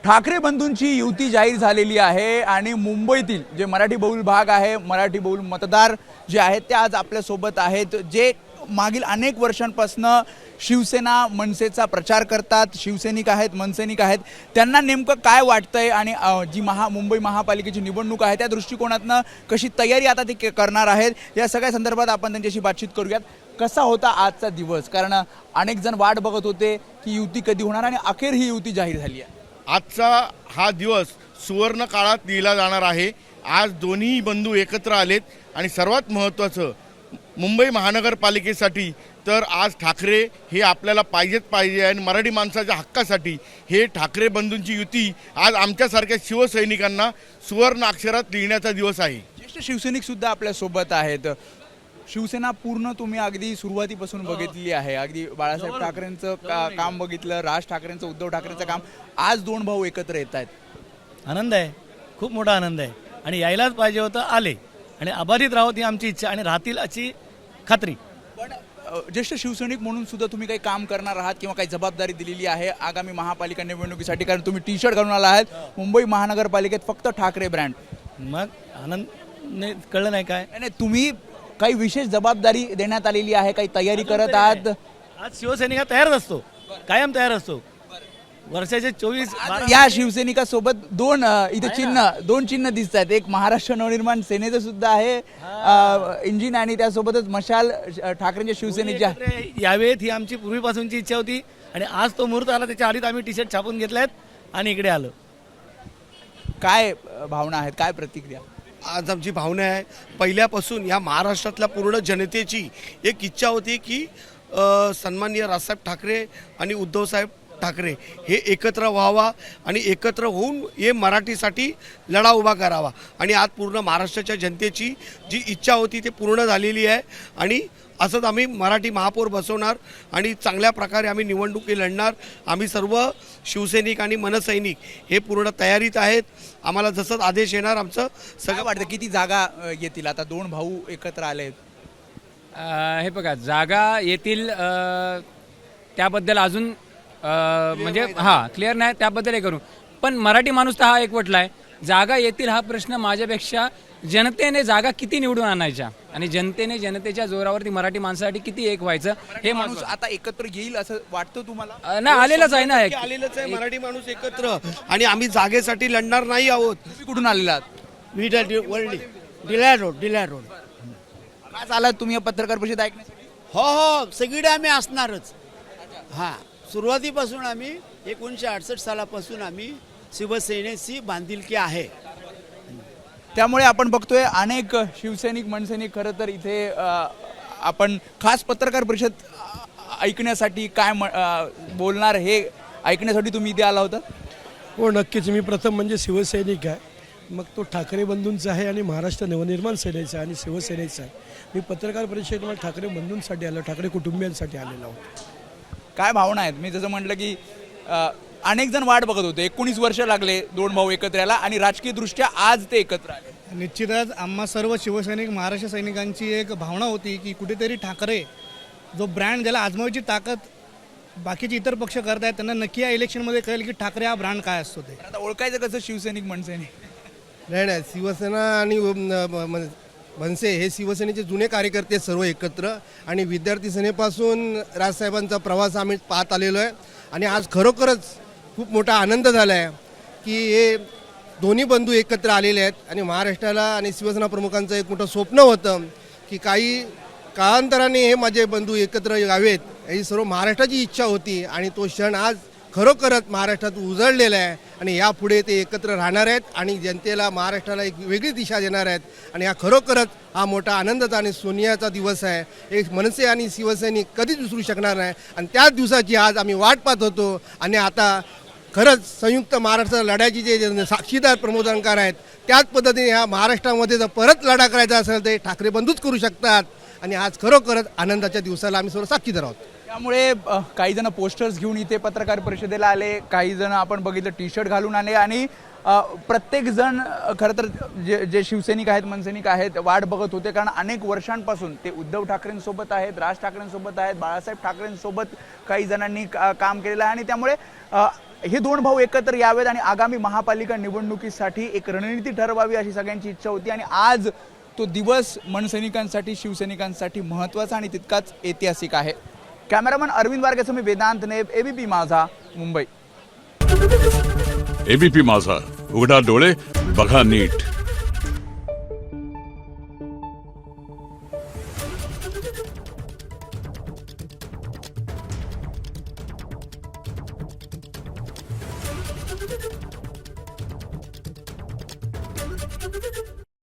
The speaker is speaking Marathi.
ठाकरे बंधूंची युती जाहीर झालेली आहे आणि मुंबईतील जे मराठी बहुल भाग आहे, मराठी बहुल मतदार जे आहेत ते आज आपल्यासोबत आहेत, जे मागील अनेक वर्षांपासून शिवसेना मनसेचा प्रचार करतात, शिवसैनिक आहेत, मनसैनिक आहेत. त्यांना नेमकं काय वाटतंय आणि जी मुंबई महापालिकेची निवडणूक आहे त्या दृष्टिकोनातनं कशी तयारी आता ते करणार आहेत, या सगळ्या संदर्भात आपण त्यांच्याशी बातचीत करूयात. कसा होता आजचा दिवस, कारण अनेक जण वाट बघत होते की युती कधी होणार आणि अखेर ही युती जाहीर झाली आहे. आजचा हा दिवस सुवर्ण काळात लिहिला जाणार आहे. आज दोन्ही बंधू एकत्र आलेत आणि सर्वात महत्त्वाचं मुंबई महानगरपालिकेसाठी तर आज ठाकरे हे आपल्याला पाहिजे आणि मराठी माणसाच्या हक्कासाठी हे ठाकरे बंधूंची युती आज आमच्यासारख्या शिवसैनिकांना सुवर्ण अक्षरात लिहिण्याचा दिवस आहे. ज्येष्ठ शिवसैनिक सुद्धा आपल्यासोबत आहेत. शिवसेना पूर्ण तुम्ही अगदी सुरुवातीपासून बघितली आहे. अगदी बाळासाहेब ठाकरेंचं काम बघितलं, राज ठाकरेंचं, उद्धव ठाकरेंचं काम. आज दोन भाऊ एकत्र येत आहेत. आनंद आहे, खूप मोठा आनंद आहे आणि यायलाच पाहिजे होतं, आले आणि अबाधित राहत ही आमची इच्छा आणि राहतील अशी खात्री. पण ज्येष्ठ शिवसैनिक म्हणून सुद्धा तुम्ही काही काम करणार आहात किंवा काही जबाबदारी दिलेली आहे आगामी महापालिका निवडणुकीसाठी, कारण तुम्ही टी शर्ट घालून आला आहात मुंबई महानगरपालिकेत फक्त ठाकरे ब्रँड. मग आनंद कळलं नाही काय? नाही, तुम्ही काही विशेष जबाबदारी देण्यात आलेली आहे, काही तयारी करत आहात? आज शिवसैनिक तयारच असतो, कायम तयार असतो. वर्षाचे 24 या शिवसैनिकासोबत दोन चिन्ह दिसत आहेत. एक महाराष्ट्र नवनिर्माण सेनेचं सुद्धा आहे इंजिन आणि त्यासोबतच मशाल ठाकरेंच्या शिवसेनेच्या यावेत ही आमची पूर्वीपासूनची इच्छा होती आणि आज तो मुहूर्त आला. त्याच्या आधीच आम्ही टी शर्ट छापून घेतल्यात आणि इकडे आलो. काय भावना आहेत, काय प्रतिक्रिया? आज आमची भावना आहे, पहिल्यापासून या महाराष्ट्रातल्या पूर्ण जनतेची एक इच्छा होती की सन्माननीय राजसाहेब ठाकरे आणि उद्धवसाहेब ठाकरे हे एकत्र व्हावा आणि एकत्र होऊन हे मराठीसाठी लढा उभा करावा. आणि आज पूर्ण महाराष्ट्राच्या जनतेची जी इच्छा होती ते पूर्ण झालेली आहे आणि असंच आम्ही मराठी महापौर बसवणार आणि चांगल्या प्रकारे आम्ही निवडणुकी लढणार. आम्ही सर्व शिवसैनिक आणि मनसैनिक हे पूर्ण तयारीत आहेत. आम्हाला जसंच आदेश येणार आमचं सगळं वाटतं. किती जागा येतील? आता दोन भाऊ एकत्र आले आहेत. हे बघा, जागा येतील त्याबद्दल अजून म्हणजे क्लिअर नाही, त्याबद्दल हे करू. पण मराठी माणूस तर हा एकवटला आहे. जागा येतील हा प्रश्न माझ्यापेक्षा जनतेने जागा किती निवडून आणायच्या आणि जनतेच्या जोरावरती मराठी माणसासाठी किती एक व्हायचं हे माणूस आता एकत्र येईल असं वाटतं तुम्हाला? नाही, आलेलंच आहे ना, आलेलंच आहे मराठी माणूस एकत्र. आणि आम्ही जागेसाठी लढणार नाही आहोत. तुम्ही कुठून आलेला आहात? मी डिलायर रोड. काय आलात तुम्ही पत्रकार परिषद ऐकण्यासाठी? हो, सगळीकडे आम्ही असणारच. सुरुवातीपासून आम्ही 1968 सालापासून आम्ही शिवसेनेची बांधिलकी आहे. त्यामुळे आपण बघतोय अनेक शिवसैनिक मनसैनिक खरं तर इथे आपण खास पत्रकार परिषद ऐकण्यासाठी काय बोलणार हे ऐकण्यासाठी तुम्ही इथे आला होता? हो, नक्कीच. मी प्रथम म्हणजे शिवसैनिक आहे, मग तो ठाकरे बंधूंचा आहे आणि महाराष्ट्र नवनिर्माण सेनेचा आणि शिवसेनेचा आहे. मी पत्रकार परिषदेमध्ये ठाकरे बंधूंसाठी आलो, ठाकरे कुटुंबियांसाठी आलेलो आहोत. काय भावना आहेत? मी जसं म्हटलं की अनेक जण वाट बघत होते. 19 वर्ष लागले दोन भाऊ एकत्र यायला आणि राजकीय दृष्ट्या आज ते एकत्र आले. निश्चितच आम्हा सर्व शिवसैनिक महाराष्ट्र सैनिकांची एक भावना होती की कुठेतरी ठाकरे जो ब्रँड ज्याला आजमावायची ताकद बाकीचे इतर पक्ष करत आहेत, त्यांना नक्की या इलेक्शनमध्ये कळेल की ठाकरे हा ब्रँड काय असतो ते. आता ओळखायचं कसं शिवसैनिक मनसैनिक? नाही, शिवसेना आणि मनसे हे शिवसेनेचे जुने कार्यकर्ते सर्व एकत्र आणि विद्यार्थी सेनेपासून राजसाहेबांचा प्रवास आम्ही पाहत आलेलो आहे. आणि आज खरोखरच खूप मोठा आनंद झाला आहे की हे दोन्ही बंधू एकत्र आलेले आहेत. आणि महाराष्ट्राला आणि शिवसेना प्रमुखांचं एक मोठं स्वप्न होतं की काही काळांतराने हे माझे बंधू एकत्र यावेत, ही सर्व महाराष्ट्राची इच्छा होती आणि तो क्षण आज खरोखरच महाराष्ट्रात उजळलेला आहे. आणि यापुढे ते एकत्र राहणार आहेत आणि जनतेला महाराष्ट्राला एक वेगळी दिशा देणार आहेत. आणि हा खरोखरच हा मोठा आनंदाचा आणि सोनियाचा दिवस आहे. एक मनसे आणि शिवसैनिक कधीच विसरू शकणार नाही आणि त्याच दिवसाची आज आम्ही वाट पाहत होतो. आणि आता खरंच संयुक्त महाराष्ट्र लढ्याची जे साक्षीदार प्रमोदनकार आहेत, त्याच पद्धतीने ह्या महाराष्ट्रामध्ये जर परत लढा करायचा असेल तर ठाकरे बंधूच करू शकतात. आणि आज खरोखरच आनंदाच्या दिवसाला आम्ही सर्व साक्षीदार आहोत. त्यामुळे काही जण पोस्टर्स घेऊन इथे पत्रकार परिषदेला आले, काही जण आपण बघितलं टी शर्ट घालून आले आणि प्रत्येक जण खरं तर जे शिवसैनिक आहेत, मनसैनिक आहेत, वाट बघत होते. कारण अनेक वर्षांपासून ते उद्धव ठाकरेंसोबत आहेत, राज ठाकरेंसोबत आहेत, बाळासाहेब ठाकरेंसोबत काही जणांनी काम केलेलं आहे. आणि त्यामुळे हे दोन भाऊ एकत्र यावेत आणि आगामी महापालिका निवडणुकीसाठी एक रणनीती ठरवावी अशी सगळ्यांची इच्छा होती आणि आज तो दिवस मनसैनिकांसाठी शिवसैनिकांसाठी महत्त्वाचा आणि तितकाच ऐतिहासिक आहे. कॅमेरामन अरविंद वारगेसह मी वेदांत नेब, एबीपी माझा, मुंबई. एबीपी माझा, उघडा डोळे बघा नीट.